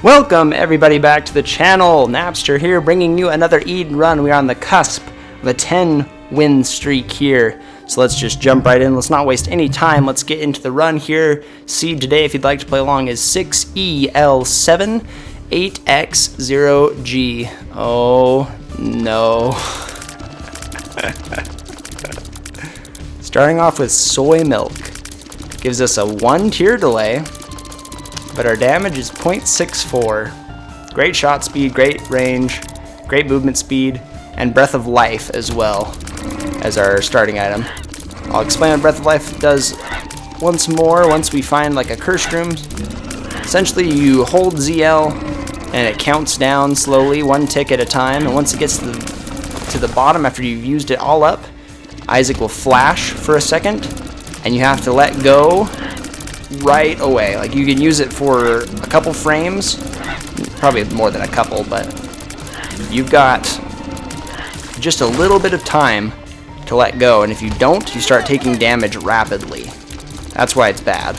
Welcome everybody back to the channel. Napster here, bringing you another Eden run. We are on the cusp of a 10-win streak here. So let's just jump right in. Let's not waste any time. Let's get into the run here. Seed today, if you'd like to play along, is 6EL7 8X0G. Oh no. Starting off with soy milk. Gives us a 1-tier delay, but our damage is 0.64. Great shot speed, great range, great movement speed, and Breath of Life as well as our starting item. I'll explain what Breath of Life does once more once we find like a cursed room. Essentially, you hold ZL and it counts down slowly, 1 tick at a time, and once it gets to the bottom after you've used it all up, Isaac will flash for a second, and you have to let go right away. Like, you can use it for a couple frames, probably more than a couple, but you've got just a little bit of time to let go, and if you don't, you start taking damage rapidly. That's why it's bad.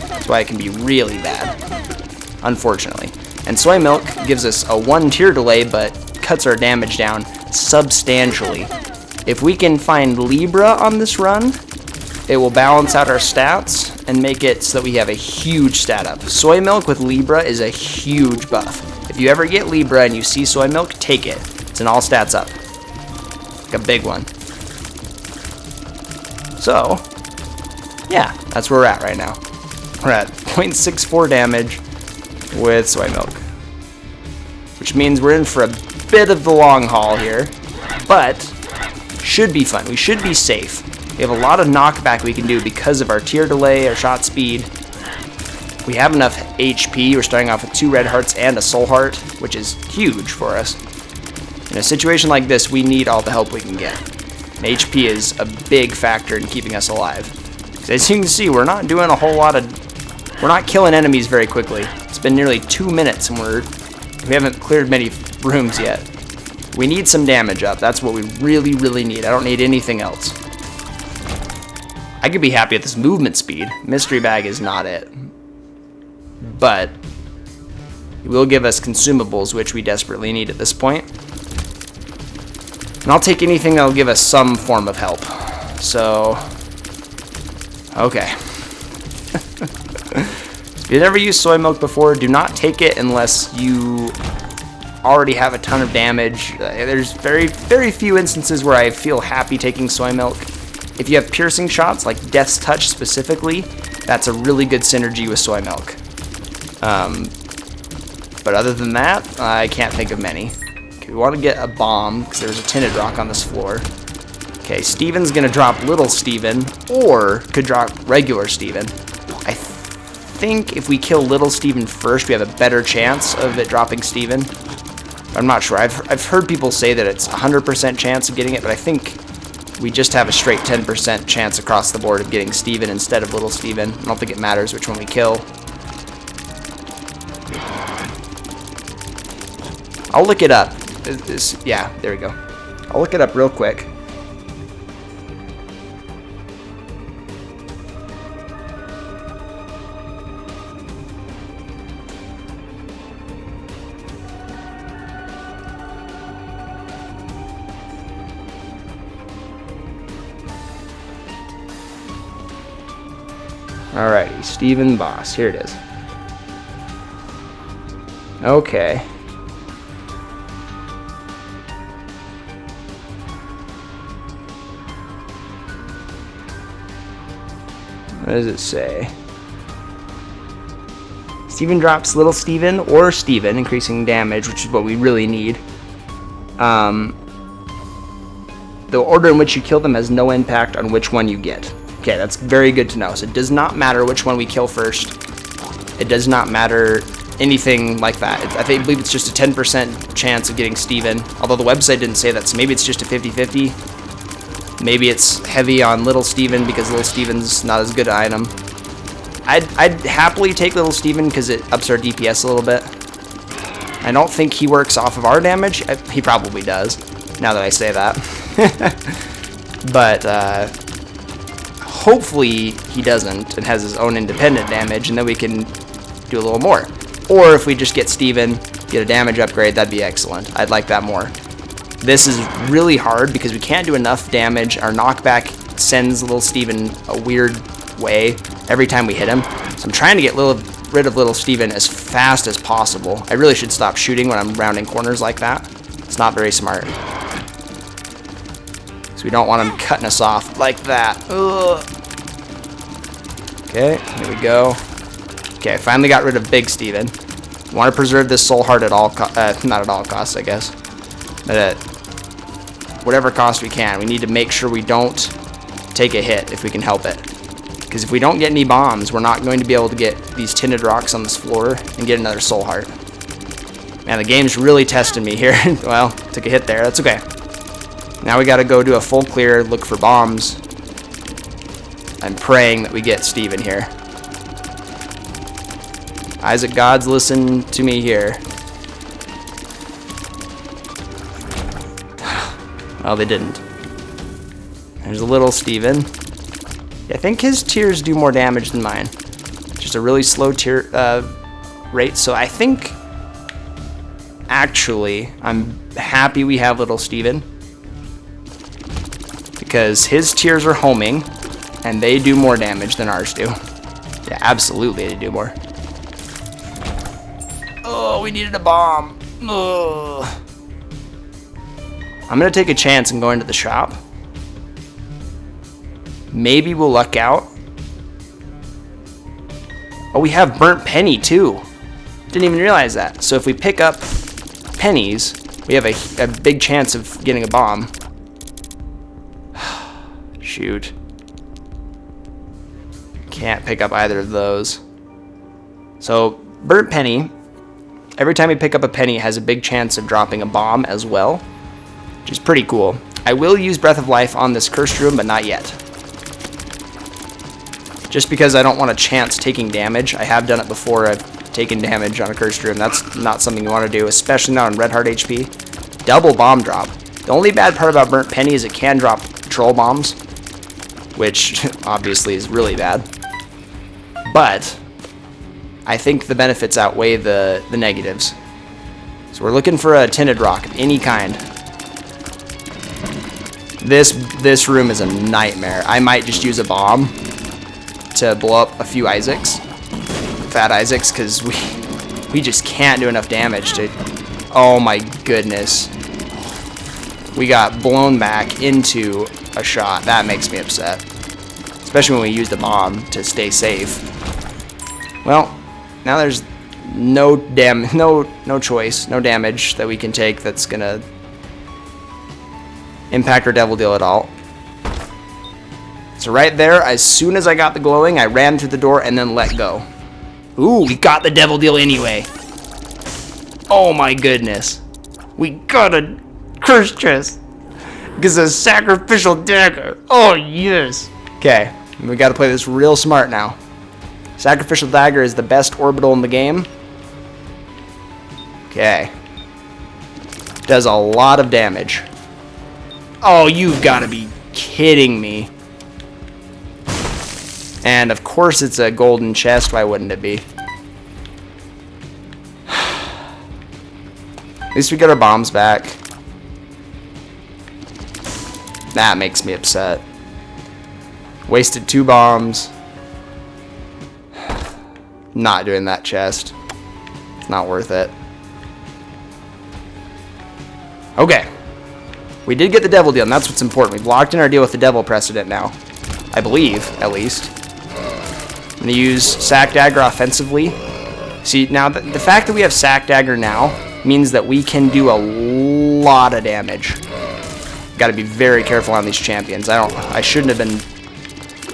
That's why it can be really bad, unfortunately. And soy milk gives us a 1-tier delay, but cuts our damage down substantially. If we can find Libra on this run, it will balance out our stats and make it so that we have a huge stat up. Soy milk with Libra is a huge buff. If you ever get Libra and you see soy milk, take it. It's an all stats up. Like a big one. So, yeah, that's where we're at right now. We're at 0.64 damage with soy milk, which means we're in for a bit of the long haul here, but should be fun. We should be safe. We have a lot of knockback we can do because of our tier delay, our shot speed. We have enough HP. We're starting off with 2 red hearts and a soul heart, which is huge for us. In a situation like this, we need all the help we can get. And HP is a big factor in keeping us alive. As you can see, we're not doing a whole lot of... We're not killing enemies very quickly. It's been nearly 2 minutes and we haven't cleared many rooms yet. We need some damage up. That's what we really, really need. I don't need anything else. I could be happy with this movement speed. Mystery bag is not it. But it will give us consumables, which we desperately need at this point. And I'll take anything that will give us some form of help. So, okay. If you've never used soy milk before, do not take it unless you already have a ton of damage. There's very, very few instances where I feel happy taking soy milk. If you have piercing shots, like Death's Touch specifically, that's a really good synergy with soy milk. But other than that, I can't think of many. Okay, we want to get a bomb, because there's a tinted rock on this floor. Okay, Steven's going to drop Little Steven, or could drop regular Steven. I think if we kill Little Steven first, we have a better chance of it dropping Steven. I'm not sure. I've heard people say that it's 100% chance of getting it, but I think we just have a straight 10% chance across the board of getting Steven instead of Little Steven. I don't think it matters which one we kill. I'll look it up. Yeah, there we go. I'll look it up real quick. Alrighty, Steven Boss. Here it is. Okay. What does it say? Steven drops Little Steven or Steven, increasing damage, which is what we really need. The order in which you kill them has no impact on which one you get. Okay, that's very good to know. So it does not matter which one we kill first. It does not matter anything like that. I believe it's just a 10% chance of getting Steven, although the website didn't say that, so maybe it's just a 50-50. Maybe it's heavy on Little Steven because Little Steven's not as good an item. I'd happily take Little Steven because it ups our DPS a little bit. I don't think he works off of our damage. He probably does, now that I say that. But hopefully he doesn't and has his own independent damage, and then we can do a little more. Or if we just get Steven, get a damage upgrade, that'd be excellent. I'd like that more. This is really hard because we can't do enough damage. Our knockback sends little Steven a weird way every time we hit him. So I'm trying to get rid of little Steven as fast as possible. I really should stop shooting when I'm rounding corners like that. It's not very smart. So we don't want him cutting us off like that. Ugh. Okay, here we go. Okay, I finally got rid of Big Steven. Want to preserve this soul heart at all not at all costs, I guess. But at whatever cost we can. We need to make sure we don't take a hit if we can help it. Because if we don't get any bombs, we're not going to be able to get these tinted rocks on this floor and get another soul heart. Man, the game's really testing me here. Well, took a hit there. That's okay. Now we got to go do a full clear, look for bombs. I'm praying that we get Steven here. Isaac gods, listen to me here. Well, they didn't. There's a little Steven. I think his tears do more damage than mine. Just a really slow tear rate. So I think, actually, I'm happy we have little Steven. Because his tears are homing, and they do more damage than ours do. Yeah, absolutely they do more. Oh, we needed a bomb. Ugh. I'm going to take a chance and go into the shop. Maybe we'll luck out. Oh, we have burnt penny too. Didn't even realize that. So if we pick up pennies, we have a big chance of getting a bomb. Shoot. Can't pick up either of those. So, burnt penny. Every time we pick up a penny, it has a big chance of dropping a bomb as well, which is pretty cool. I will use Breath of Life on this cursed room, but not yet. Just because I don't want to chance taking damage. I have done it before. I've taken damage on a cursed room. That's not something you want to do, especially not on red heart HP. Double bomb drop. The only bad part about burnt penny is it can drop troll bombs, which obviously is really bad. But I think the benefits outweigh the negatives. So we're looking for a tinted rock of any kind. This room is a nightmare. I might just use a bomb to blow up a few Isaacs. Fat Isaacs, because we just can't do enough damage to... Oh my goodness. We got blown back into a shot. That makes me upset. Especially when we used a bomb to stay safe. Well, now there's no choice, no damage that we can take that's gonna impact our devil deal at all. So right there, as soon as I got the glowing, I ran through the door and then let go. Ooh, we got the devil deal anyway. Oh my goodness. We got a curse chest. Because a sacrificial dagger. Oh yes. Okay, we gotta play this real smart now. Sacrificial Dagger is the best orbital in the game. Okay. Does a lot of damage. Oh, you've got to be kidding me. And of course it's a golden chest. Why wouldn't it be? At least we got our bombs back. That makes me upset. Wasted 2 bombs. Not doing that chest. It's not worth it. Okay. We did get the devil deal, and that's what's important. We've locked in our deal with the devil precedent now. I believe, at least. I'm going to use Sac Dagger offensively. See, now the fact that we have Sac Dagger now means that we can do a lot of damage. Got to be very careful on these champions. I shouldn't have been...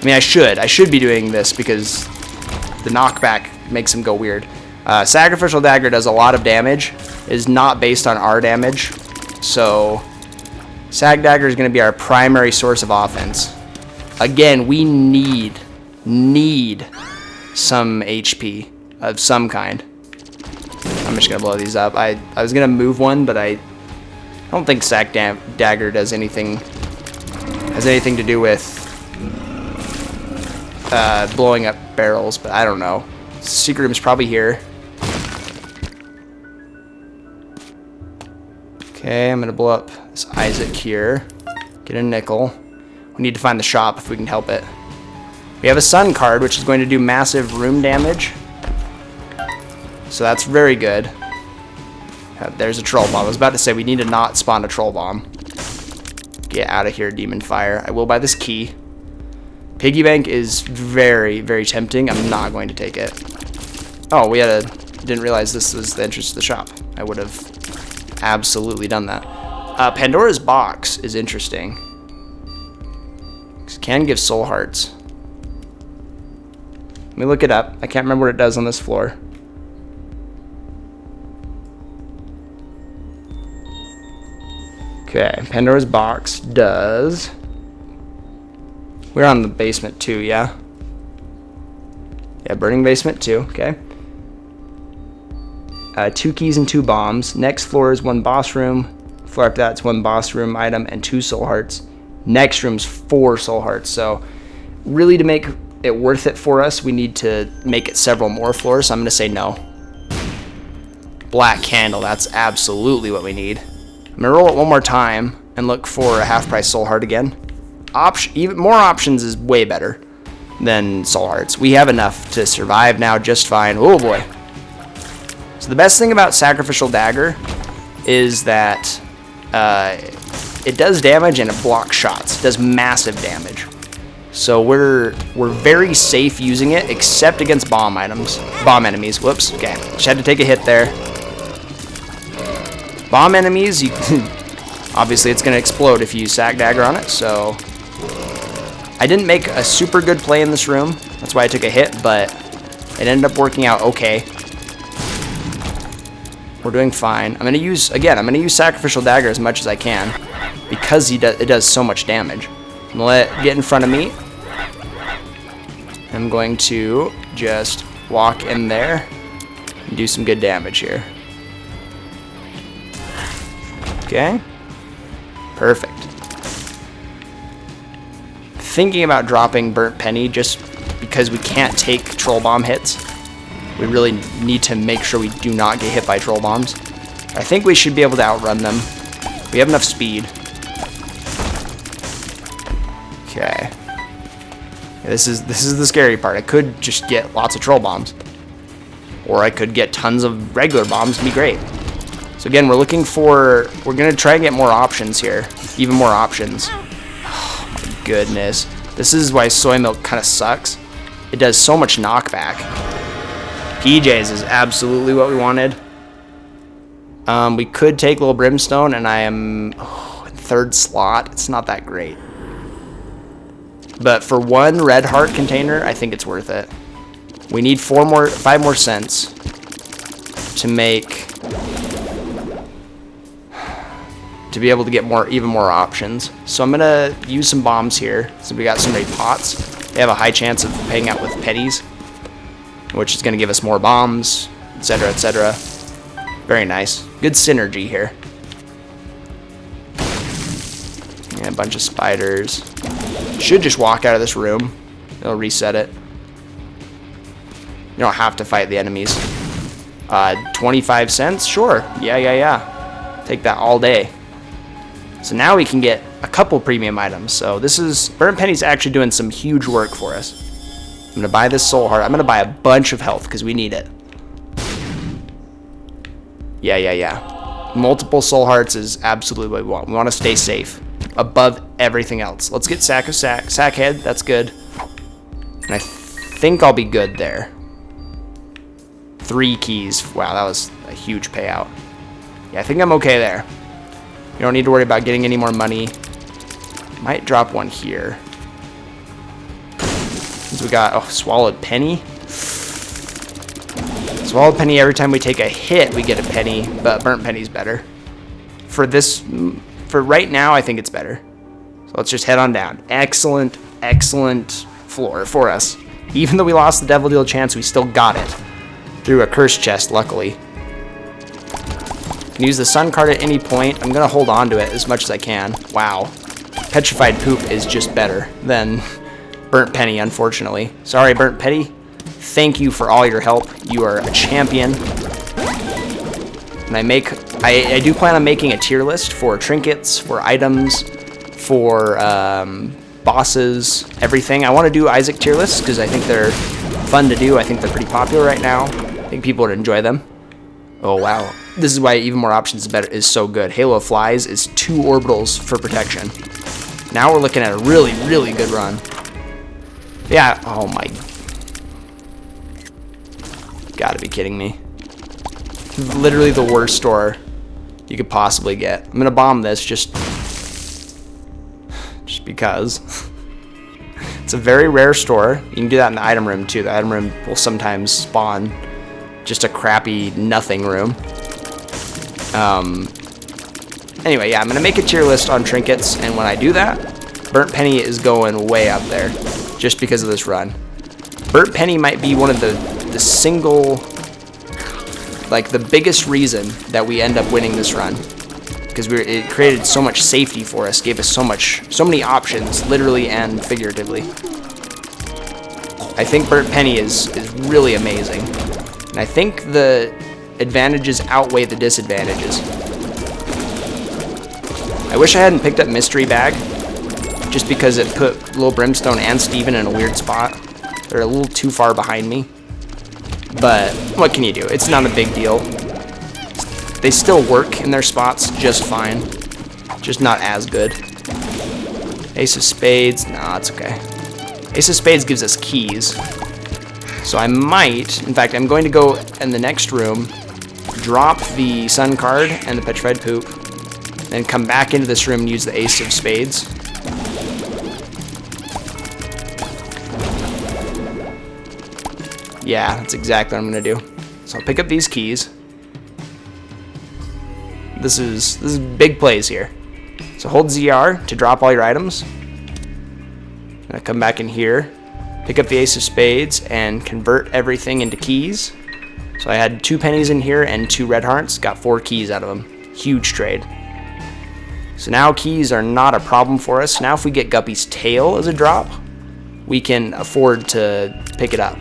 I mean, I should be doing this because the knockback makes him go weird. Sacrificial Dagger does a lot of damage. It is not based on our damage. So, Sag Dagger is going to be our primary source of offense. Again, we need some HP of some kind. I'm just going to blow these up. I was going to move one, but I don't think Sag Dagger does anything... has anything to do with blowing up barrels, but I don't know. Secret room's probably here. Okay, I'm gonna blow up this Isaac here. Get a nickel. We need to find the shop if we can help it. We have a sun card, which is going to do massive room damage. So that's very good. There's a troll bomb. I was about to say we need to not spawn a troll bomb. Get out of here, Demon Fire. I will buy this key. Piggy bank is very, very tempting. I'm not going to take it. Oh, didn't realize this was the entrance to the shop. I would have absolutely done that. Pandora's box is interesting. It can give soul hearts. Let me look it up. I can't remember what it does on this floor. Okay, Pandora's box does... We're on the basement 2, yeah? Yeah, burning basement 2, okay. 2 keys and 2 bombs. Next floor is 1 boss room. Floor after that's 1 boss room item and 2 soul hearts. Next room's 4 soul hearts. So really, to make it worth it for us, we need to make it several more floors. So I'm gonna say no. Black candle, that's absolutely what we need. I'm gonna roll it one more time and look for a half-price soul heart again. Even more options is way better than soul hearts. We have enough to survive now just fine. Oh boy. So the best thing about Sacrificial Dagger is that it does damage and it blocks shots. It does massive damage. So we're very safe using it, except against bomb enemies. Whoops. Okay, just had to take a hit there. Bomb enemies, obviously it's going to explode if you use Sac Dagger on it. So I didn't make a super good play in this room. That's why I took a hit, but it ended up working out okay. We're doing fine. I'm going to use Sacrificial Dagger as much as I can because it does so much damage. I'm going to let it get in front of me. I'm going to just walk in there and do some good damage here. Okay. Perfect. Thinking about dropping Burnt Penny just because we can't take troll bomb hits. We really need to make sure we do not get hit by troll bombs. I think we should be able to outrun them. We have enough speed. Okay. Yeah, this is the scary part. I could just get lots of troll bombs. Or I could get tons of regular bombs and be great. So again, we're going to try and get more options here. Even more options. Oh my goodness. This is why soy milk kind of sucks. It does so much knockback. PJs is absolutely what we wanted. We could take Little Brimstone, and I am in 3rd slot. It's not that great. But for 1 red heart container, I think it's worth it. We need 5 more cents to be able to get even more options. So I'm gonna use some bombs here. So we got so many pots. They have a high chance of paying out with pennies, which is gonna give us more bombs, etc., etc. Very nice. Good synergy here. Yeah, a bunch of spiders. Should just walk out of this room. It'll reset it. You don't have to fight the enemies. 25 cents? Sure. Yeah. Take that all day. So now we can get a couple premium items. So Burnt Penny's actually doing some huge work for us. I'm going to buy this soul heart. I'm going to buy a bunch of health because we need it. Yeah. Multiple soul hearts is absolutely what we want. We want to stay safe above everything else. Let's get sack head. That's good. And I think I'll be good there. 3 keys. Wow, that was a huge payout. Yeah, I think I'm okay there. You don't need to worry about getting any more money. Might drop 1 here. So we got swallowed penny. Swallowed penny, every time we take a hit, we get a penny, but burnt penny's better. For right now, I think it's better. So let's just head on down. Excellent floor for us. Even though we lost the Devil Deal chance, we still got it. Through a curse chest, luckily. Can use the sun card at any point. I'm going to hold on to it as much as I can. Wow. Petrified Poop is just better than Burnt Penny, unfortunately. Sorry, Burnt Penny. Thank you for all your help. You are a champion. And I do plan on making a tier list for trinkets, for items, for bosses, everything. I want to do Isaac tier lists because I think they're fun to do. I think they're pretty popular right now. I think people would enjoy them. Oh wow, this is why even more options is so good. Halo of Flies is 2 orbitals for protection. Now we're looking at a really, really good run. Yeah, oh my. Gotta be kidding me. Literally the worst store you could possibly get. I'm gonna bomb this just because. It's a very rare store. You can do that in the item room too. The item room will sometimes spawn just a crappy nothing room. Anyway, yeah, I'm gonna make a tier list on trinkets, and when I do that, Burnt Penny is going way up there just because of this run. Burnt Penny might be one of the single, like the biggest reason that we end up winning this run, because it created so much safety for us, gave us so many options, literally and figuratively. I think Burnt Penny is really amazing. And I think the advantages outweigh the disadvantages. I wish I hadn't picked up Mystery Bag, just because it put Little Brimstone and Steven in a weird spot. They're a little too far behind me. But what can you do? It's not a big deal. They still work in their spots just fine. Just not as good. Ace of Spades. Nah, it's okay. Ace of Spades gives us keys. So I might, in fact, I'm going to go in the next room, drop the Sun card and the Petrified Poop, then come back into this room and use the Ace of Spades. Yeah, that's exactly what I'm going to do. So I'll pick up these keys. This is big plays here. So hold ZR to drop all your items. I come back in here, pick up the Ace of Spades, and convert everything into keys. So I had 2 pennies in here and 2 red hearts. Got 4 keys out of them. Huge trade. So now keys are not a problem for us. Now if we get Guppy's tail as a drop, we can afford to pick it up.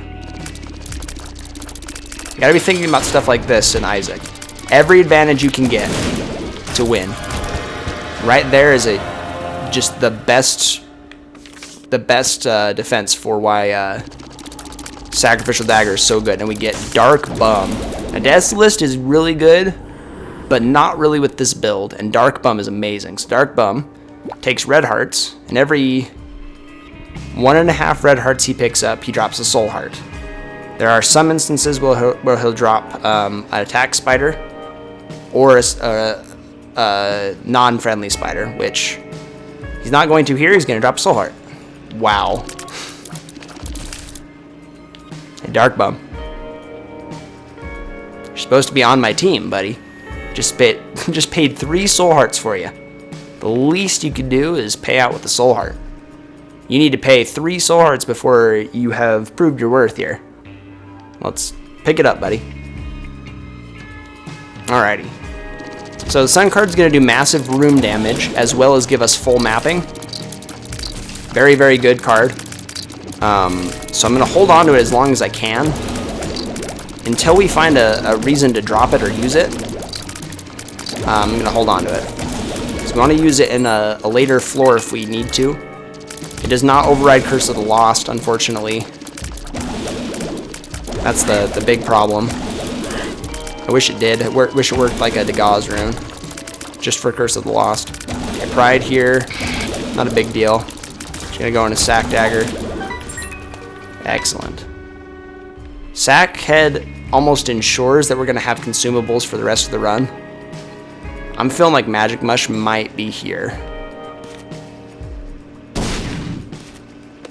You gotta be thinking about stuff like this in Isaac. Every advantage you can get to win. Right there is just the best defense for why Sacrificial Dagger is so good. And we get Dark Bum. Now Death's List is really good, but not really with this build. And Dark Bum is amazing. So Dark Bum takes red hearts, and every 1.5 red hearts he picks up, he drops a soul heart. There are some instances where he'll drop an attack spider or a non-friendly spider, which he's not going to here. He's going to drop a soul heart. Wow. Hey, Dark Bum. You're supposed to be on my team, buddy. Just paid 3 soul hearts for you. The least you could do is pay out with the soul heart. You need to pay 3 soul hearts before you have proved your worth here. Let's pick it up, buddy. Alrighty. So the Sun card's going to do massive room damage, as well as give us full mapping. Very, very good card. So I'm going to hold on to it as long as I can, until we find a reason to drop it or use it. I'm going to hold on to it. So we want to use it in a later floor if we need to. It does not override Curse of the Lost, unfortunately. That's the big problem. I wish it did. I wish it worked like a Dagaz rune, just for Curse of the Lost. Okay, Pride here, not a big deal. Just gonna go into Sack Dagger. Excellent. Sack Head almost ensures that we're gonna have consumables for the rest of the run. I'm feeling like Magic Mush might be here.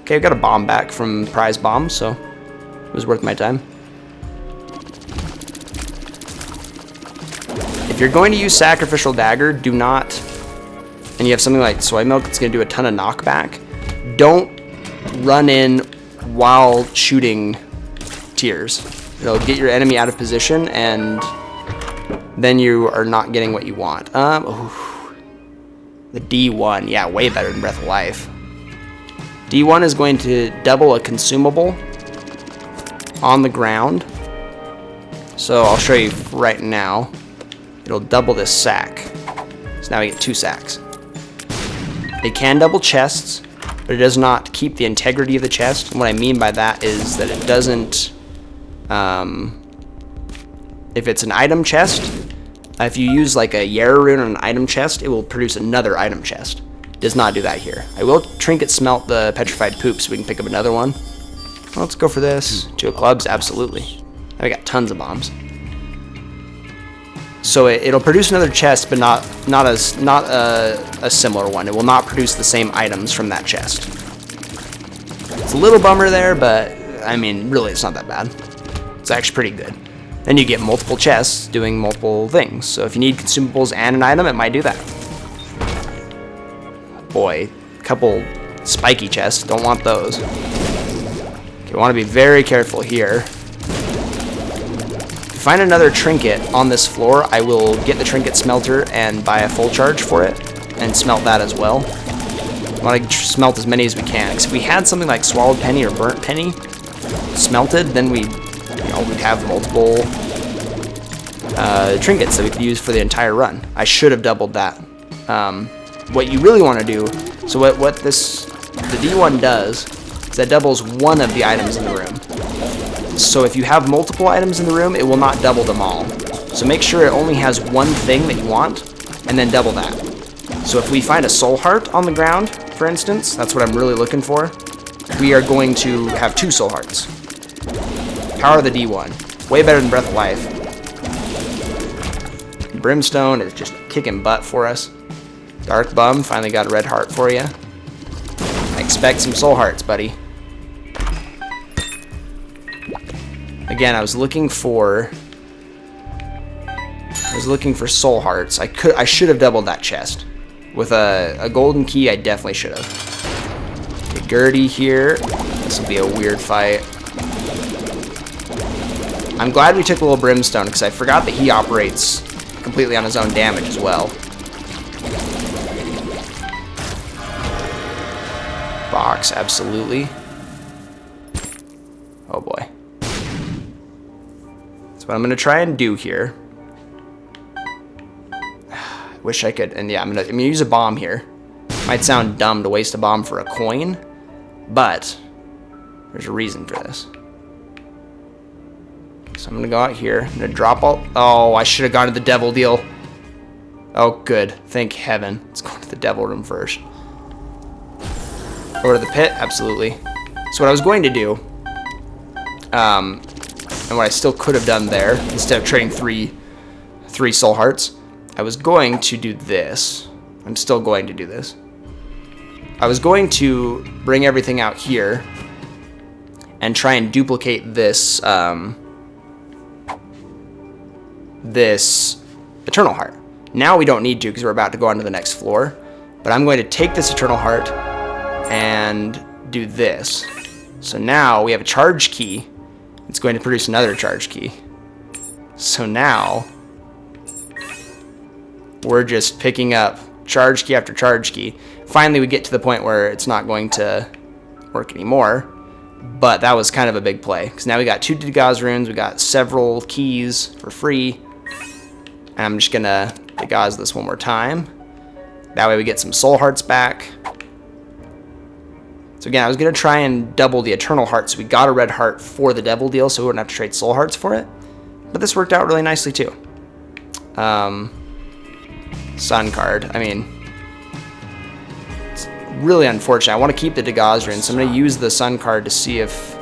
Okay, I've got a bomb back from Prize Bomb, so it was worth my time. If you're going to use Sacrificial Dagger, do not, and you have something like Soy Milk that's going to do a ton of knockback, don't run in while shooting tiers. It'll get your enemy out of position, and then you are not getting what you want. The D1, yeah, way better than Breath of Life. D1 is going to double a consumable on the ground. So I'll show you right now. It'll double this sack. So now we get 2 sacks. It can double chests, but it does not keep the integrity of the chest. And what I mean by that is that it doesn't... if it's an item chest, if you use like a Yara rune on an item chest, it will produce another item chest. It does not do that here. I will trinket smelt the petrified poop so we can pick up another one. Well, let's go for this. 2 clubs, absolutely. Now we got tons of bombs. So it'll produce another chest, but not a similar one. It will not produce the same items from that chest. It's a little bummer there, but I mean, really, it's not that bad. It's actually pretty good. Then you get multiple chests doing multiple things. So if you need consumables and an item, it might do that. Boy, a couple spiky chests. Don't want those. Okay, want to be very careful here. If I find another trinket on this floor, I will get the trinket smelter and buy a full charge for it and smelt that as well. I want to smelt as many as we can. Because if we had something like swallowed penny or burnt penny smelted, then we'd have multiple trinkets that we could use for the entire run. I should have doubled that. What you really want to do, so the D1 does, is that doubles one of the items in the room. So if you have multiple items in the room, it will not double them all. So make sure it only has one thing that you want, and then double that. So if we find a soul heart on the ground, for instance, that's what I'm really looking for, we are going to have 2 soul hearts. Power of the D1. Way better than Breath of Life. Brimstone is just kicking butt for us. Dark Bum, finally got a red heart for you. I expect some soul hearts, buddy. Again, I was looking for soul hearts. I should have doubled that chest. With a golden key, I definitely should have. Okay, Gertie here. This will be a weird fight. I'm glad we took a little Brimstone, because I forgot that he operates completely on his own damage as well. Box, absolutely. Oh boy. So what I'm going to try and do here... Wish I could... And yeah, I'm gonna use a bomb here. Might sound dumb to waste a bomb for a coin, but there's a reason for this. So I'm going to go out here. I'm going to drop all... Oh, I should have gone to the devil deal. Oh, good. Thank heaven. Let's go to the devil room first. Over to the pit? Absolutely. So what I was going to do, and what I still could have done there, instead of trading three soul hearts, I was going to do this. I'm still going to do this. I was going to bring everything out here and try and duplicate this... this Eternal Heart. Now we don't need to because we're about to go on to the next floor. But I'm going to take this Eternal Heart and do this. So now we have a charge key. It's going to produce another charge key. So now we're just picking up charge key after charge key. Finally we get to the point where it's not going to work anymore. But that was kind of a big play. Because now we got 2 Dagaz runes. We got several keys for free. And I'm just going to Dagaz this one more time. That way we get some soul hearts back. So again, I was going to try and double the Eternal Heart. So we got a red heart for the devil deal. So we wouldn't have to trade soul hearts for it. But this worked out really nicely too. Sun card. I mean... really unfortunate. I want to keep the Dagaz rune, so I'm going to use the Sun card to see if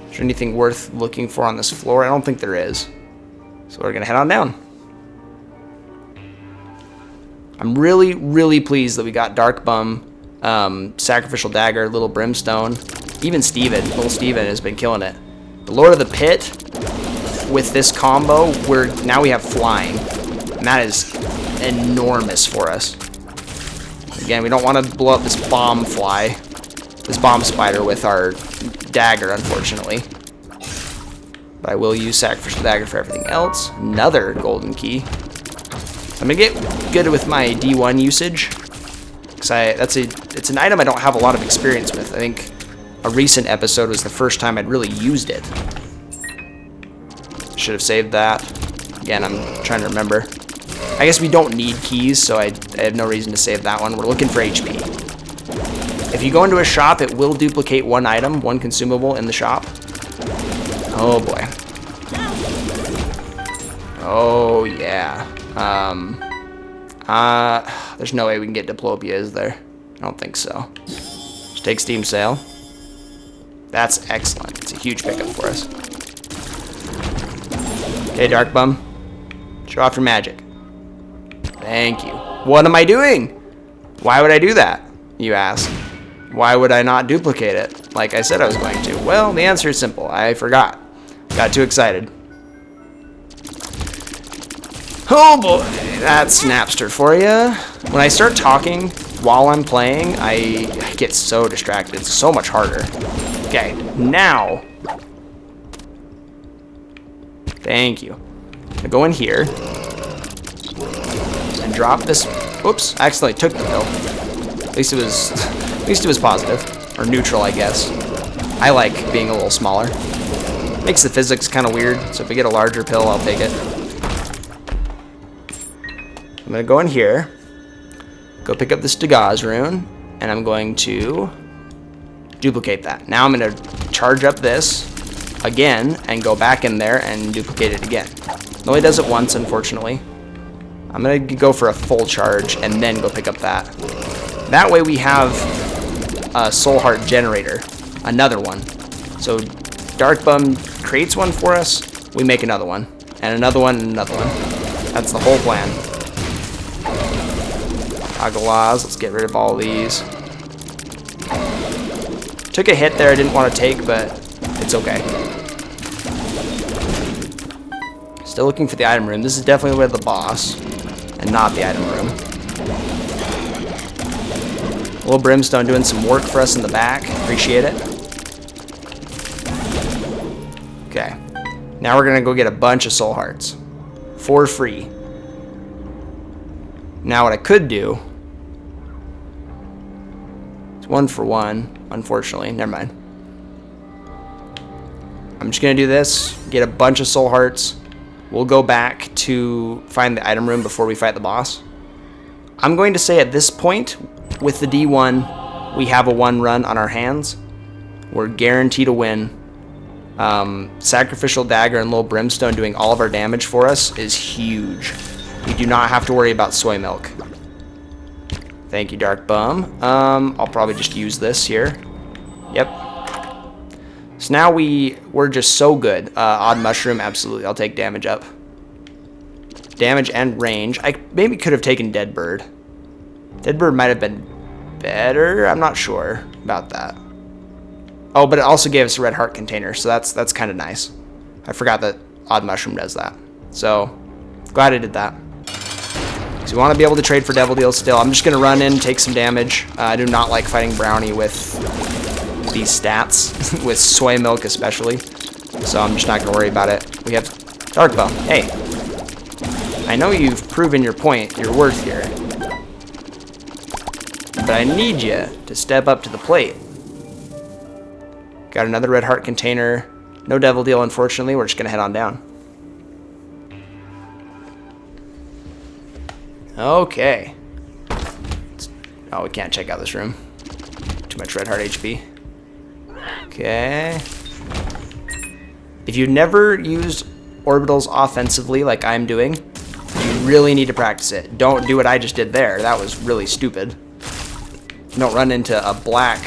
there's anything worth looking for on this floor. I don't think there is. So we're going to head on down. I'm really, really pleased that we got Dark Bum, Sacrificial Dagger, Little Brimstone. Even Steven, Little Steven has been killing it. The Lord of the Pit, with this combo, now we have flying. And that is enormous for us. Again, we don't want to blow up this bomb spider with our dagger, unfortunately. But I will use Sacrificial Dagger for everything else. Another golden key. I'm going to get good with my D1 usage. Because it's an item I don't have a lot of experience with. I think a recent episode was the first time I'd really used it. Should have saved that. Again, I'm trying to remember. I guess we don't need keys, so I have no reason to save that one. We're looking for HP. If you go into a shop, it will duplicate one item, one consumable in the shop. Oh boy. Oh yeah. There's no way we can get Diplopia, is there? I don't think so. Just take Steam Sale. That's excellent. It's a huge pickup for us. Okay, Dark Bum. Show off your magic. Thank you. What am I doing? Why would I do that, you ask? Why would I not duplicate it, like I said I was going to? Well, the answer is simple. I forgot. Got too excited. Oh boy, that's Napster for you. When I start talking while I'm playing, I get so distracted. It's so much harder. Okay, now. Thank you. I go in here and drop this. Oops, I accidentally took the pill. At least it was positive or neutral, I guess. I like being a little smaller. Makes the physics kind of weird. So if I get a larger pill, I'll take it. I'm gonna go in here, go pick up this Dagaz rune, and I'm going to duplicate that. Now I'm gonna charge up this again and go back in there and duplicate it again. It only does it once, unfortunately. I'm gonna go for a full charge and then go pick up that. That way we have a soul heart generator, another one. So Dark Bum creates one for us, we make another one, and another one, and another one. That's the whole plan. Agalas, let's get rid of all these. Took a hit there I didn't want to take, but it's okay. Still looking for the item room. This is definitely where the boss, and not the item room. Little Brimstone doing some work for us in the back. Appreciate it. Okay. Now we're gonna go get a bunch of soul hearts. For free. Now what I could do, it's 1 for 1, unfortunately. Never mind. I'm just gonna do this, get a bunch of soul hearts. We'll go back to find the item room before we fight the boss. I'm going to say at this point, with the D1, we have a 1 run on our hands. We're guaranteed to win. Sacrificial Dagger and Little Brimstone doing all of our damage for us is huge. We do not have to worry about soy milk. Thank you, Dark Bum. I'll probably just use this here. Yep. So now we're just so good. Odd Mushroom, absolutely. I'll take damage up. Damage and range. I maybe could have taken Dead Bird. Dead Bird might have been better. I'm not sure about that. Oh, but it also gave us a red heart container, so that's kind of nice. I forgot that Odd Mushroom does that. So, glad I did that. So we want to be able to trade for Devil Deal still. I'm just going to run in, take some damage. I do not like fighting Brownie with these stats, with soy milk especially. So I'm just not going to worry about it. We have Dark Bum. Hey, I know you've proven your point, your worth here. But I need you to step up to the plate. Got another red heart container. No Devil Deal, unfortunately. We're just going to head on down. Okay. Oh, we can't check out this room. Too much red heart HP. Okay. If you've never used orbitals offensively like I'm doing, you really need to practice it. Don't do what I just did there. That was really stupid. Don't run into a black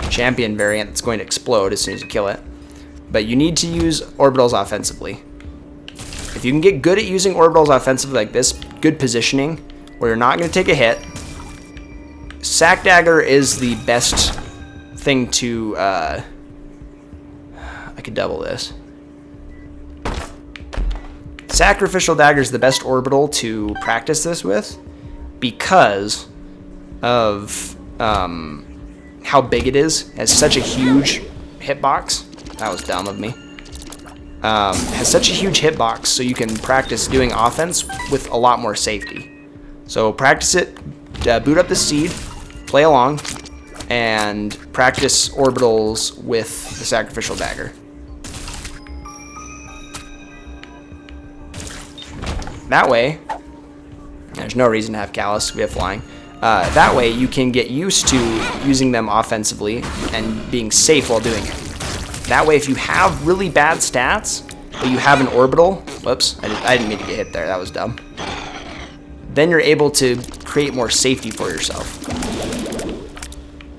champion variant that's going to explode as soon as you kill it. But you need to use orbitals offensively. If you can get good at using orbitals offensively like this, good positioning, where you're not going to take a hit, Sac Dagger is the best thing to... I could double this. Sacrificial Dagger is the best orbital to practice this with because of how big it is. It has such a huge hitbox. That was dumb of me. Has such a huge hitbox, so you can practice doing offense with a lot more safety. So practice it, boot up the seed, play along and practice orbitals with the Sacrificial Dagger. That way, there's no reason to have Callus, we have flying. That way you can get used to using them offensively and being safe while doing it. That way if you have really bad stats, but you have an orbital, whoops, I didn't mean to get hit there, that was dumb. Then you're able to create more safety for yourself.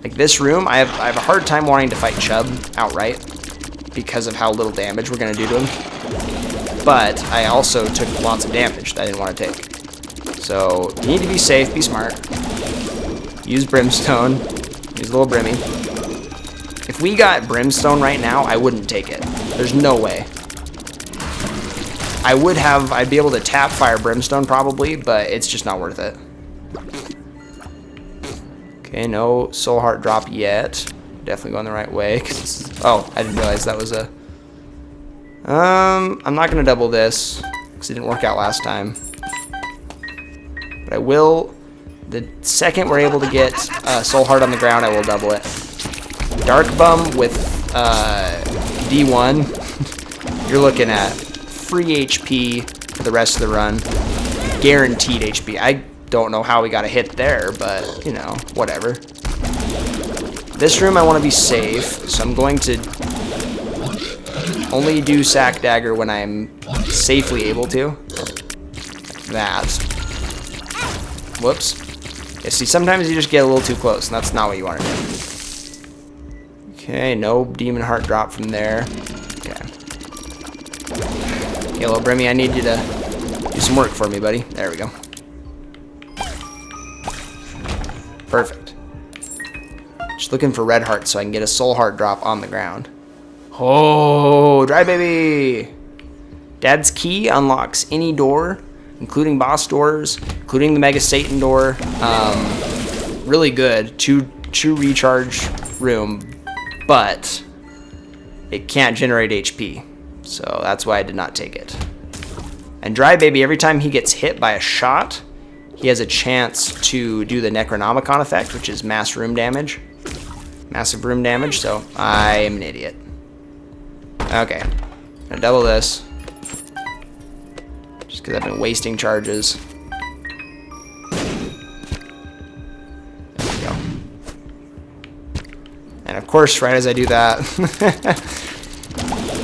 Like this room, I have a hard time wanting to fight Chubb outright because of how little damage we're going to do to him. But I also took lots of damage that I didn't want to take. So you need to be safe, be smart. Use Brimstone. Use a little Brimmy. If we got Brimstone right now, I wouldn't take it. There's no way. I'd be able to tap fire Brimstone probably, but it's just not worth it. Okay, no Soul Heart drop yet. Definitely going the right way. Oh, I didn't realize that was a... I'm not going to double this, because it didn't work out last time. But I will... The second we're able to get Soul Heart on the ground, I will double it. Dark Bum with D1, you're looking at free HP for the rest of the run. Guaranteed HP. I don't know how we got a hit there, but, you know, whatever. This room I want to be safe, so I'm going to only do Sac Dagger when I'm safely able to. Like that. Whoops. Yeah, see, sometimes you just get a little too close, and that's not what you want to do. Okay, no Demon Heart drop from there. Okay. Yellow Brimmy, I need you to do some work for me, buddy. There we go. Perfect. Just looking for red heart so I can get a soul heart drop on the ground. Oh, Dry Baby! Dad's Key unlocks any door, including boss doors, including the Mega Satan door. Really good. True recharge room, but it can't generate HP. So that's why I did not take it. And Dry Baby, every time he gets hit by a shot, he has a chance to do the Necronomicon effect, which is massive room damage. So I am an idiot. Okay. I'm gonna double this. Just because I've been wasting charges. There we go. And of course, right as I do that,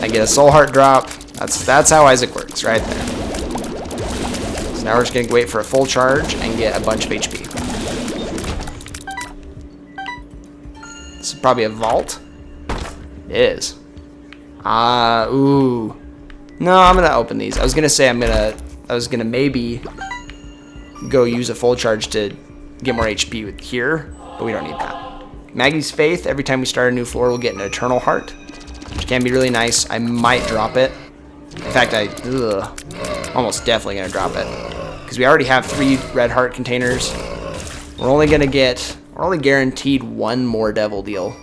I get a soul heart drop. That's how Isaac works, right there. So now we're just gonna wait for a full charge and get a bunch of HP. This is probably a vault. It is. Ooh. No, I'm gonna open these. I was gonna say I was gonna maybe go use a full charge to get more HP with here, but we don't need that. Maggie's Faith, every time we start a new floor, we'll get an Eternal Heart, which can be really nice. I might drop it. In fact, almost definitely gonna drop it. Because we already have 3 red heart containers. We're only guaranteed 1 more devil deal.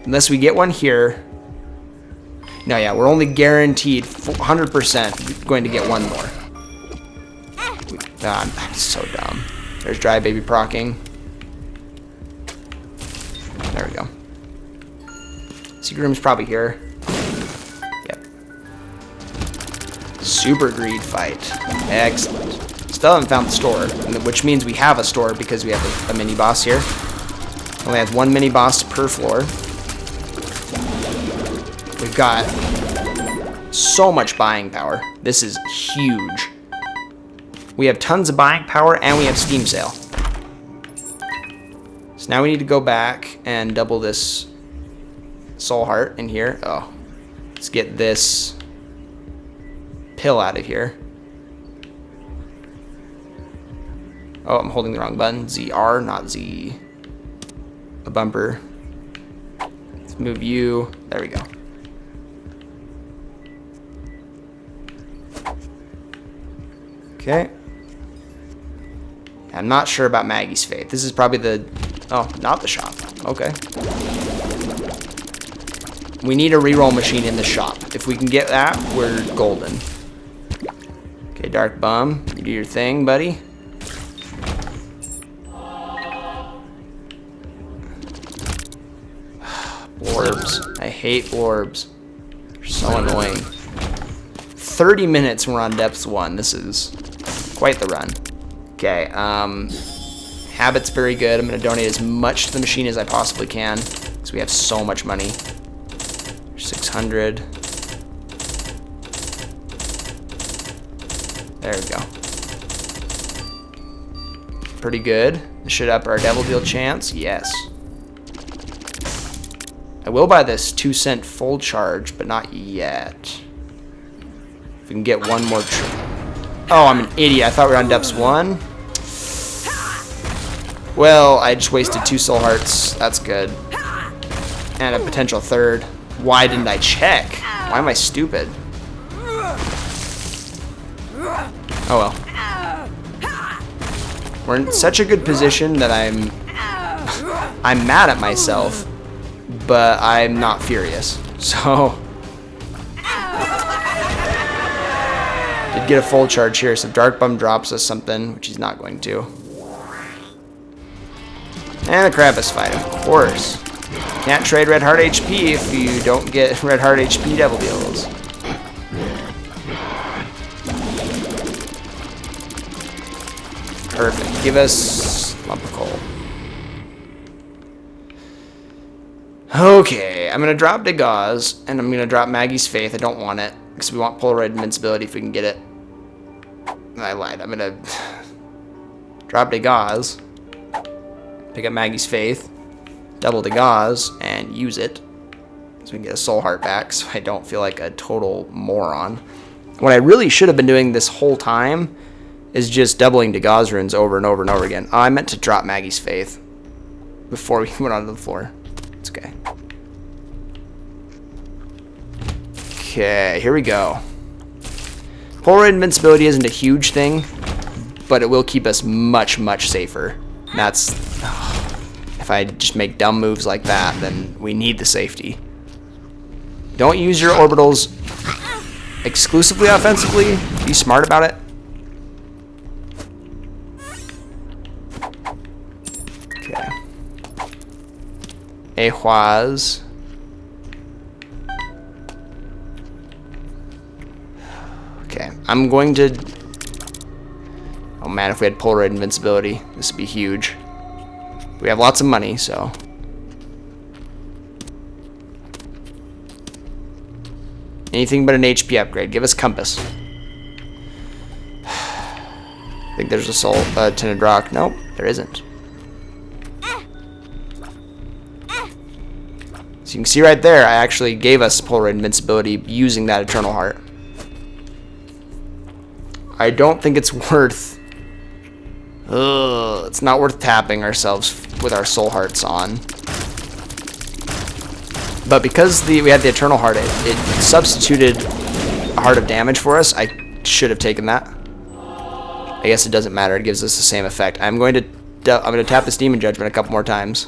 Unless we get one here. No, yeah, we're only guaranteed 100% going to get 1 more. I'm so dumb. There's Dry Baby procking. There we go. Secret room's probably here. Yep. Super greed fight. Excellent. Still haven't found the store, which means we have a store because we have a mini boss here. Only has 1 mini boss per floor. We've got so much buying power. This is huge. We have tons of buying power and we have Steam Sale. So now we need to go back and double this soul heart in here. Oh, let's get this pill out of here. Oh, I'm holding the wrong button. ZR, not Z. A bumper. Let's move you. There we go. Okay. I'm not sure about Maggie's Faith. This is probably the... Oh, not the shop. Okay. We need a reroll machine in the shop. If we can get that, we're golden. Okay, Dark Bum. You do your thing, buddy. hate orbs. They're so annoying. 30 minutes and we're on depth 1. This is quite the run. Okay, habit's very good. I'm going to donate as much to the machine as I possibly can because we have so much money. 600. There we go. Pretty good. This should up our devil deal chance. Yes. I will buy this 2-cent full charge, but not yet. If we can get one more. Oh, I'm an idiot. I thought we were on depths 1. Well, I just wasted 2 soul hearts. That's good. And a potential 3rd. Why didn't I check? Why am I stupid? Oh well. We're in such a good position that I'm mad at myself, but I'm not furious. So did get a full charge here, so Dark Bum drops us something, which he's not going to. And the Krampus fight, of course. Can't trade Red Heart HP if you don't get Red Heart HP Devil Deals. Perfect. Give us lump of coal. Okay, I'm gonna drop Degas, and I'm gonna drop Maggie's Faith. I don't want it because we want Polaroid Invincibility if we can get it. I lied. I'm gonna drop Degas, pick up Maggie's Faith, double Degas, and use it so we can get a soul heart back. So I don't feel like a total moron. What I really should have been doing this whole time is just doubling Degas runes over and over and over again. Oh, I meant to drop Maggie's Faith before we went onto the floor. It's okay. Okay, here we go. Polaroid Invincibility isn't a huge thing, but it will keep us much, much safer. And that's... if I just make dumb moves like that, then we need the safety. Don't use your orbitals exclusively offensively. Be smart about it. Okay. Ehwaz. Okay, I'm going to... oh man, if we had Polaroid Invincibility, this would be huge. We have lots of money, so... anything but an HP upgrade. Give us Compass. I think there's a soul, Tenedrock. Nope, there isn't. So you can see right there, I actually gave us Polaroid Invincibility using that Eternal Heart. I don't think it's worth... it's not worth tapping ourselves with our soul hearts on. But because we had the Eternal Heart, it substituted a Heart of Damage for us. I should have taken that. I guess it doesn't matter. It gives us the same effect. I'm going to tap this Demon Judgment a couple more times.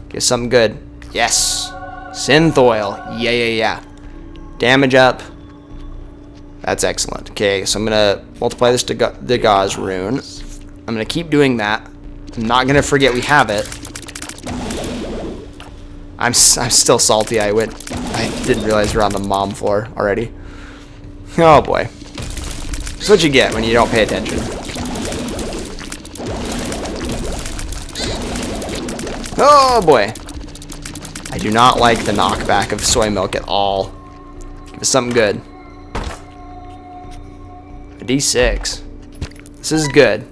Get something good. Yes. Synth Oil. Yeah. Damage up. That's excellent. Okay, so I'm going to multiply this Degas rune. I'm going to keep doing that. I'm not going to forget we have it. I'm still salty. I didn't realize we're on the mom floor already. Oh boy. That's what you get when you don't pay attention. Oh boy. I do not like the knockback of soy milk at all. Give us something good. A D6. This is good.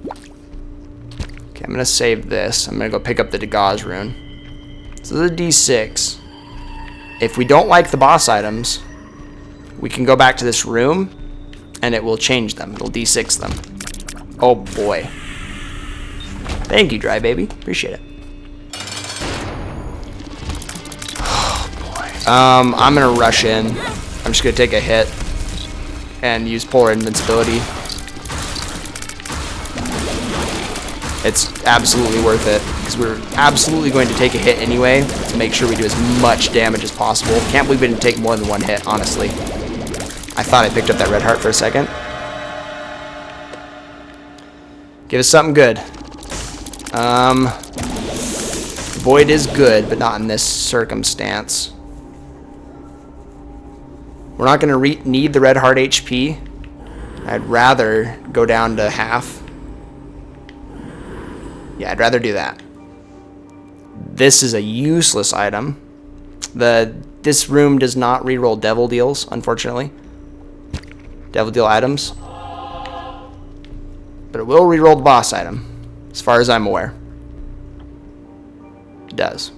Okay, I'm going to save this. I'm going to go pick up the Degas rune. So this is a D6. If we don't like the boss items, we can go back to this room and it will change them. It'll D6 them. Oh boy. Thank you, Dry Baby. Appreciate it. Oh boy. I'm going to rush in. I'm just going to take a hit and use Polar Invincibility. It's absolutely worth it, because we're absolutely going to take a hit anyway to make sure we do as much damage as possible. Can't believe we didn't take more than one hit, honestly. I thought I picked up that red heart for a second. Give us something good. Void is good, but not in this circumstance. We're not going to need the red heart HP. I'd rather go down to half. Yeah, I'd rather do that. This is a useless item. This room does not reroll devil deals, unfortunately. Devil deal items. But it will reroll the boss item, as far as I'm aware. It does.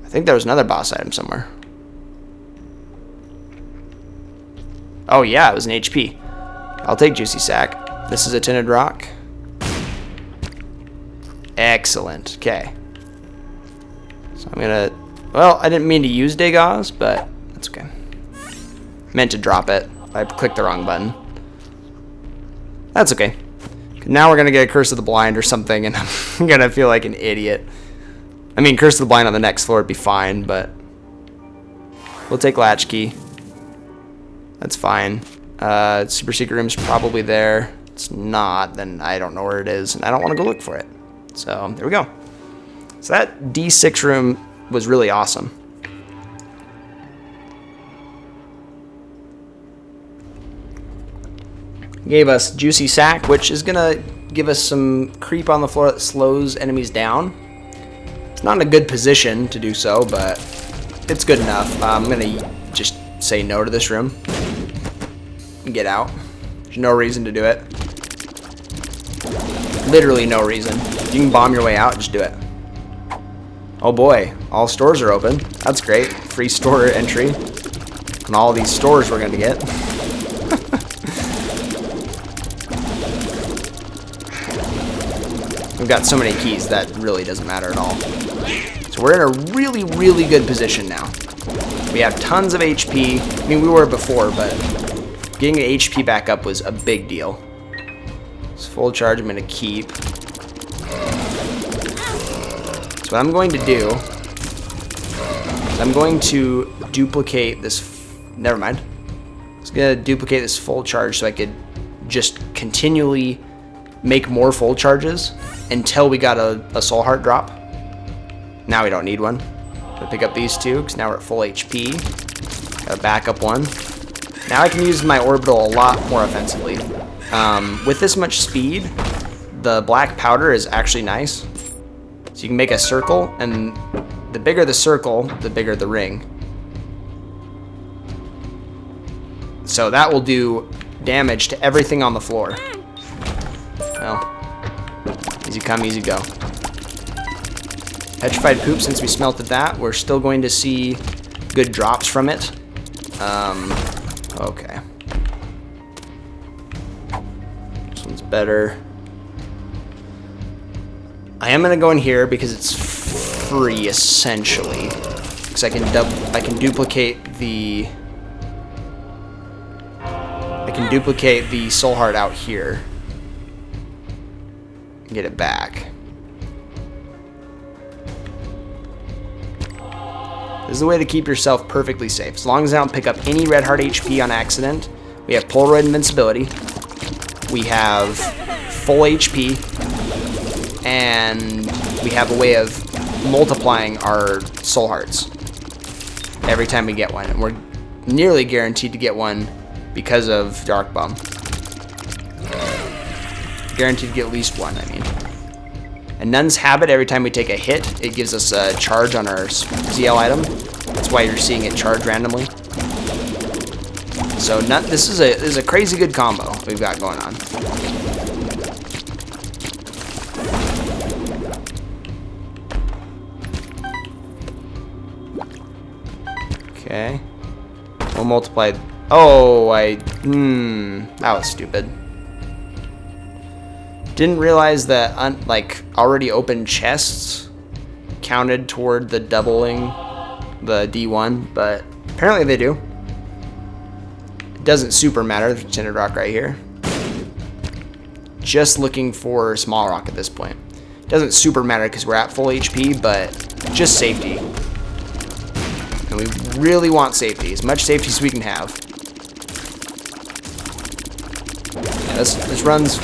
I think there was another boss item somewhere. Oh yeah, it was an HP. I'll take Juicy Sack. This is a Tinted Rock. Excellent. Okay. So I'm gonna... Well, I didn't mean to use Degas, but that's okay. Meant to drop it. I clicked the wrong button. That's okay. Now we're gonna get a Curse of the Blind or something, and I'm gonna feel like an idiot. I mean, Curse of the Blind on the next floor would be fine, but... We'll take Latchkey. That's fine. Super Secret Room's probably there. It's not, then I don't know where it is, and I don't want to go look for it. So, there we go. So that D6 room was really awesome. Gave us Juicy Sack, which is going to give us some creep on the floor that slows enemies down. It's not in a good position to do so, but it's good enough. I'm going to just say no to this room and get out. There's no reason to do it. Literally no reason. If you can bomb your way out, just do it. Oh boy, all stores are open. That's great. Free store entry. And all these stores we're going to get. We've got so many keys that really doesn't matter at all. So we're in a really, really good position now. We have tons of HP. I mean, we were before, but getting the HP back up was a big deal. This full charge I'm going to keep. So what I'm going to do is I'm going to duplicate this... Never mind. I'm just going to duplicate this full charge so I could just continually make more full charges until we got a soul heart drop. Now we don't need one. I'm gonna pick up these two because now we're at full HP. Got a backup one. Now I can use my orbital a lot more offensively. With this much speed, the black powder is actually nice. So you can make a circle, and the bigger the circle, the bigger the ring. So that will do damage to everything on the floor. Well, easy come, easy go. Petrified Poop, since we smelted that, we're still going to see good drops from it. Okay. This one's better. I am going to go in here because it's free, essentially. Because I can duplicate the... I can duplicate the soul heart out here. Get it back. This is the way to keep yourself perfectly safe. As long as I don't pick up any red heart HP on accident. We have Polaroid invincibility. We have full HP. And we have a way of multiplying our soul hearts every time we get one. And we're nearly guaranteed to get one because of Dark Bum. Guaranteed to get at least one, I mean. And Nun's Habit, every time we take a hit, it gives us a charge on our ZL item. That's why you're seeing it charge randomly. So this is a crazy good combo we've got going on. Okay. We'll multiply. Oh, that was stupid. Didn't realize that like already open chests counted toward the doubling the D1, but apparently they do. It doesn't super matter. There's a Tinted Rock right here. Just looking for small rock at this point. It doesn't super matter because we're at full HP, but just safety. And we really want safety, as much safety as we can have. Yeah, this run's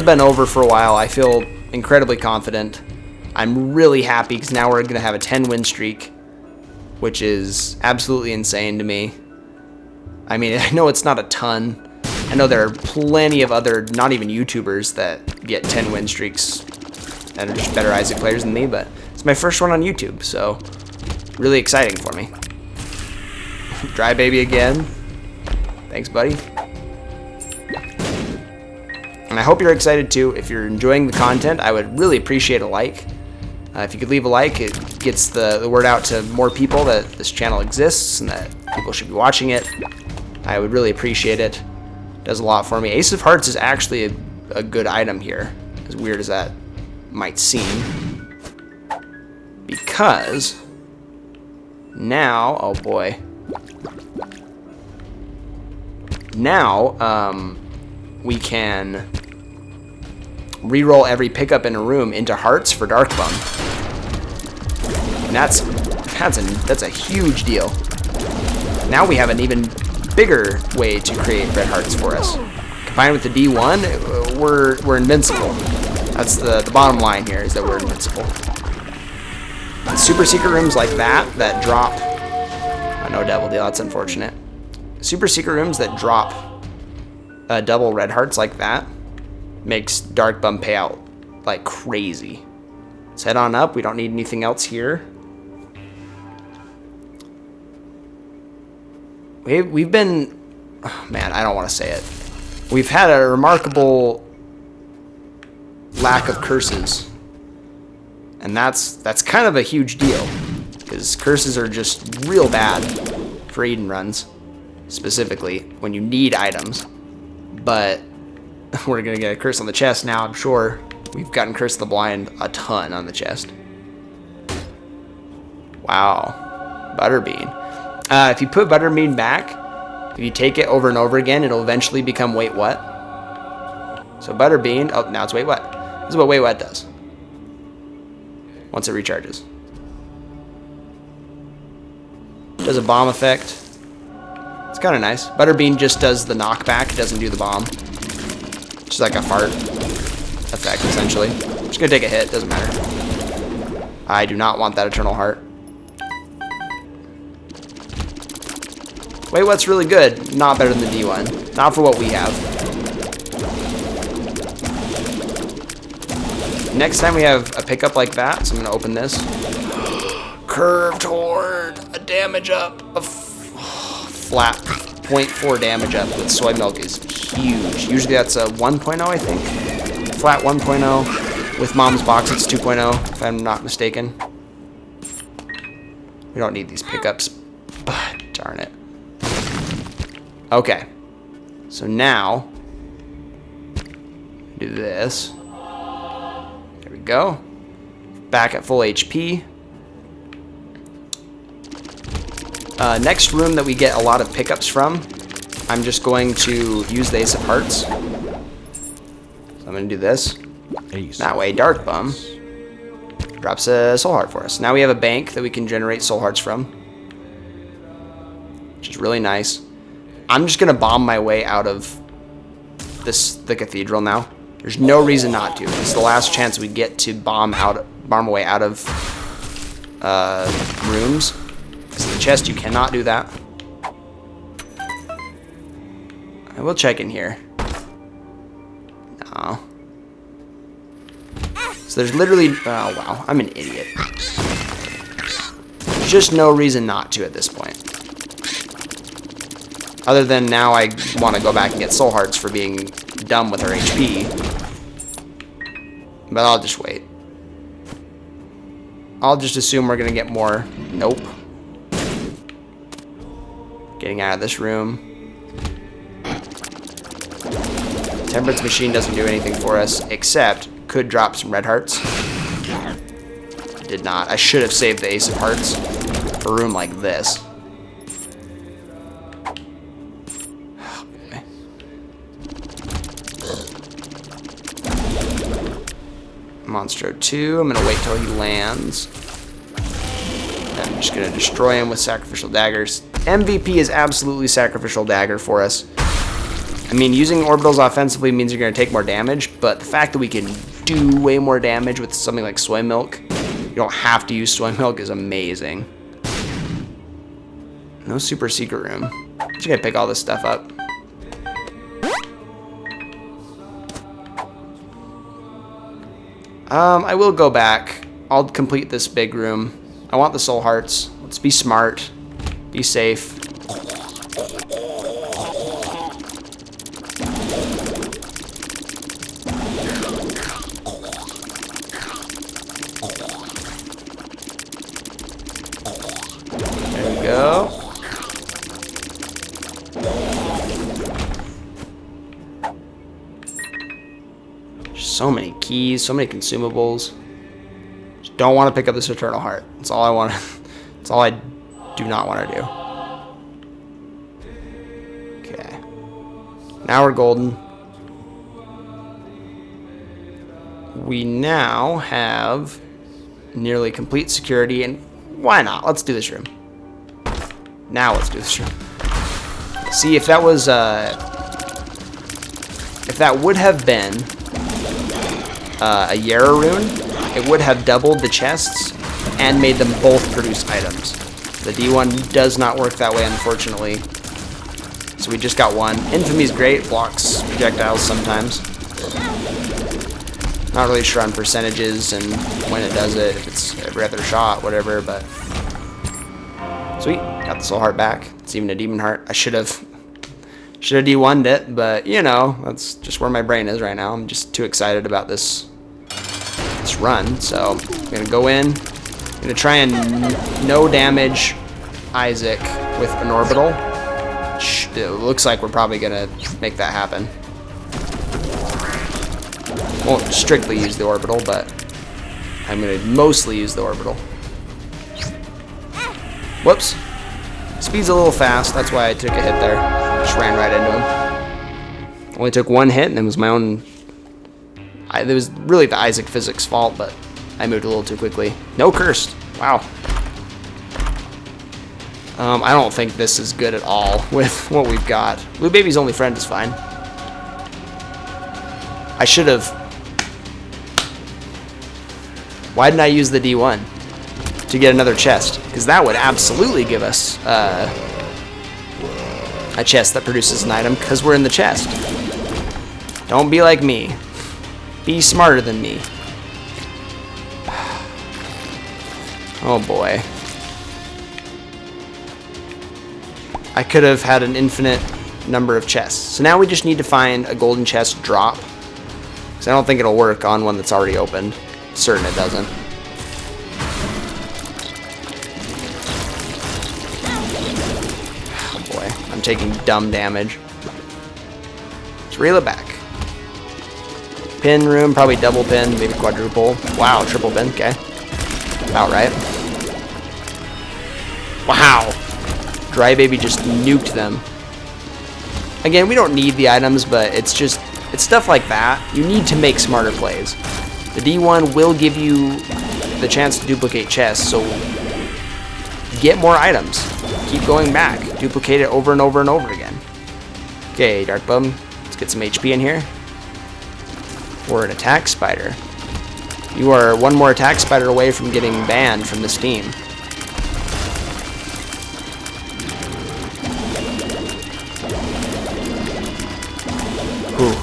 been over for a while. I feel incredibly confident. I'm really happy because now we're going to have a 10 win streak, which is absolutely insane to me. I mean, I know it's not a ton. I know there are plenty of other, not even YouTubers, that get 10 win streaks and are just better Isaac players than me, but it's my first one on YouTube, so really exciting for me. Dry baby again. Thanks, buddy. And I hope you're excited too. If you're enjoying the content, I would really appreciate a like. If you could leave a like, it gets the word out to more people that this channel exists and that people should be watching it. I would really appreciate it. It does a lot for me. Ace of Hearts is actually a good item here, as weird as that might seem. Because now, oh boy. Now, we can reroll every pickup in a room into hearts for Dark Bum. And that's a huge deal. Now we have an even bigger way to create red hearts for us. Combined with the D1, we're invincible. That's the bottom line here, is that we're invincible. And super secret rooms like that drop. Oh, no devil deal, that's unfortunate. Super secret rooms that drop double red hearts like that makes Dark Bum pay out like crazy. Let's head on up. We don't need anything else here. We've been, oh man, I don't want to say it. We've had a remarkable lack of curses, and that's kind of a huge deal because curses are just real bad for Eden runs, specifically when you need items. But we're gonna get a curse on the chest now. I'm sure we've gotten Curse of the Blind a ton on the chest. Wow, Butterbean. If you put Butterbean back, if you take it over and over again, it'll eventually become Wait What. So Butterbean, oh, now it's Wait What. This is what Wait What does once it recharges. Does a bomb effect. It's kind of nice. Butterbean just does the knockback, it doesn't do the bomb. Just like a fart effect, essentially. I'm just gonna take a hit, doesn't matter. I do not want that Eternal Heart. Wait, what's really good? Not better than the D1. Not for what we have. Next time we have a pickup like that, so I'm gonna open this. Curved Horde, a damage up, a flat 0.4 damage up with soy milk is huge. Usually that's a 1.0, I think. Flat 1.0. With Mom's Box, it's 2.0, if I'm not mistaken. We don't need these pickups, but darn it. Okay, so now do this. There we go. Back at full HP. Next room that we get a lot of pickups from, I'm just going to use the Ace of Hearts. So I'm going to do this. That way, Dark Bum drops a Soul Heart for us. Now we have a bank that we can generate Soul Hearts from, which is really nice. I'm just going to bomb my way out of the cathedral now. There's no reason not to. It's the last chance we get to bomb our way out of rooms. Because in the chest, you cannot do that. I will check in here. No. So there's literally... Oh, wow. I'm an idiot. There's just no reason not to at this point. Other than now I want to go back and get Soul Hearts for being dumb with our HP. But I'll just wait. I'll just assume we're going to get more. Nope. Getting out of this room. Temperance Machine doesn't do anything for us, except could drop some red hearts. Did not. I should have saved the Ace of Hearts for a room like this. Oh, boy. Monstro 2. I'm going to wait till he lands. I'm just going to destroy him with Sacrificial Daggers. MVP is absolutely Sacrificial Dagger for us. I mean, using orbitals offensively means you're going to take more damage, but the fact that we can do way more damage with something like soy milk. You don't have to use soy milk is amazing. No super secret room. Just gotta pick all this stuff up. I will go back. I'll complete this big room. I want the soul hearts. Let's be smart. Be safe. There we go. So many keys, so many consumables. Just don't want to pick up this eternal heart. That's all I want. That's all I do not want to do. Okay. Now we're golden. We now have nearly complete security, and why not? Let's do this room. Now let's do this room. See, if that was if that would have been a Yarrow rune, it would have doubled the chests and made them both produce items. The D1 does not work that way, unfortunately. So we just got one. Infamy's great, blocks projectiles sometimes. Not really sure on percentages and when it does it, if it's every other shot, whatever, but... Sweet, got the soul heart back. It's even a demon heart. I should have D1'd it, but you know, that's just where my brain is right now. I'm just too excited about this run, so I'm gonna go in. I'm gonna try and no damage Isaac with an orbital. It looks like we're probably gonna make that happen. Won't strictly use the orbital, but I'm gonna mostly use the orbital. Whoops. Speed's a little fast, that's why I took a hit there. Just ran right into him. Only took one hit, and it was my own... it was really the Isaac physics fault, but I moved a little too quickly. No cursed. Wow. I don't think this is good at all with what we've got. Blue Baby's only friend is fine. I should have... Why didn't I use the D1 to get another chest? Because that would absolutely give us a chest that produces an item, because we're in the chest. Don't be like me. Be smarter than me. Oh boy. I could have had an infinite number of chests. So now we just need to find a golden chest drop. Because I don't think it'll work on one that's already opened. Certain it doesn't. Oh boy, I'm taking dumb damage. Let's reel it back. Pin room, probably double pin, maybe quadruple. Wow, triple pin, okay. About right. Wow. Dry Baby just nuked them. Again, we don't need the items, but it's just, it's stuff like that. You need to make smarter plays. The D1 will give you the chance to duplicate chests, so get more items. Keep going back. Duplicate it over and over and over again. Okay, Dark Bum, let's get some HP in here. Or an attack spider. You are one more attack spider away from getting banned from this team. Ooh.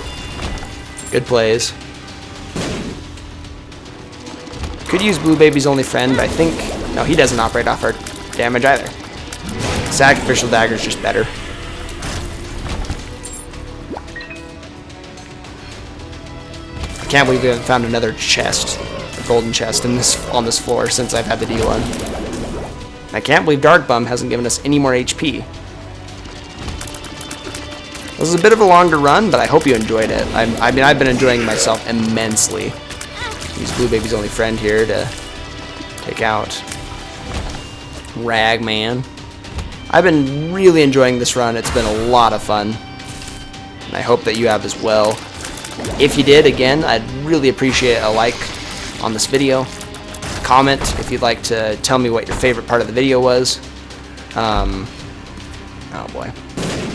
Good plays. Could use Blue Baby's only friend, but I think... No, he doesn't operate off our damage either. Sacrificial Dagger is just better. I can't believe we haven't found another chest, a golden chest, on this floor since I've had the D1. I can't believe Dark Bum hasn't given us any more HP. This is a bit of a longer run, but I hope you enjoyed it. I mean, I've been enjoying myself immensely. Use Blue Baby's only friend here to take out Ragman. I've been really enjoying this run. It's been a lot of fun. And I hope that you have as well. If you did, again, I'd really appreciate a like on this video. Comment if you'd like to tell me what your favorite part of the video was. Oh boy.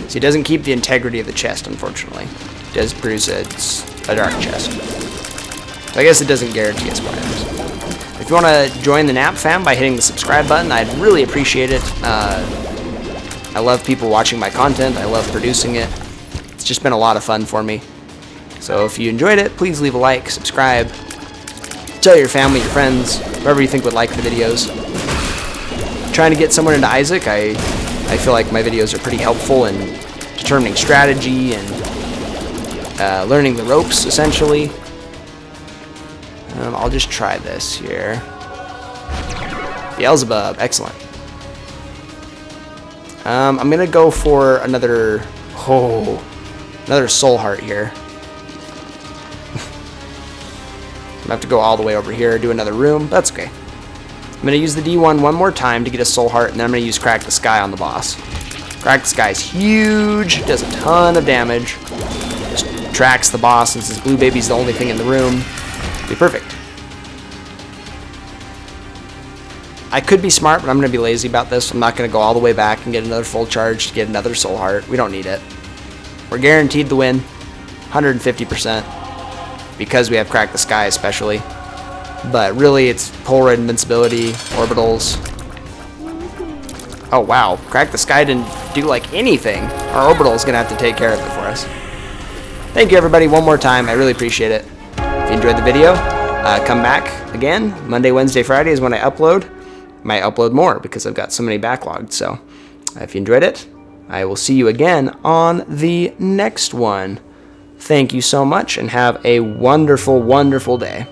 So it doesn't keep the integrity of the chest, unfortunately. It does produce a dark chest. I guess it doesn't guarantee us spoilers. If you want to join the Nap fam by hitting the subscribe button, I'd really appreciate it. I love people watching my content. I love producing it. It's just been a lot of fun for me. So if you enjoyed it, please leave a like, subscribe, tell your family, your friends, whoever you think would like the videos. Trying to get someone into Isaac, I feel like my videos are pretty helpful in determining strategy and learning the ropes, essentially. I'll just try this here. Beelzebub, excellent. I'm gonna go for another soul heart here. I'm gonna have to go all the way over here, do another room. That's okay. I'm gonna use the D1 one more time to get a soul heart, and then I'm gonna use Crack the Sky on the boss. Crack the Sky is huge, does a ton of damage, just tracks the boss since his blue baby's the only thing in the room. Be perfect. I could be smart, but I'm going to be lazy about this. I'm not going to go all the way back and get another full charge to get another soul heart. We don't need it. We're guaranteed the win, 150%, because we have Crack the Sky especially. But really, it's Polaroid invincibility, orbitals. Oh wow, Crack the Sky didn't do like anything. Our orbital is going to have to take care of it for us. Thank you everybody one more time. I really appreciate it. If you enjoyed the video, come back again. Monday, Wednesday, Friday is when I upload. Might upload more because I've got so many backlogged. So if you enjoyed it, I will see you again on the next one. Thank you so much and have a wonderful, wonderful day.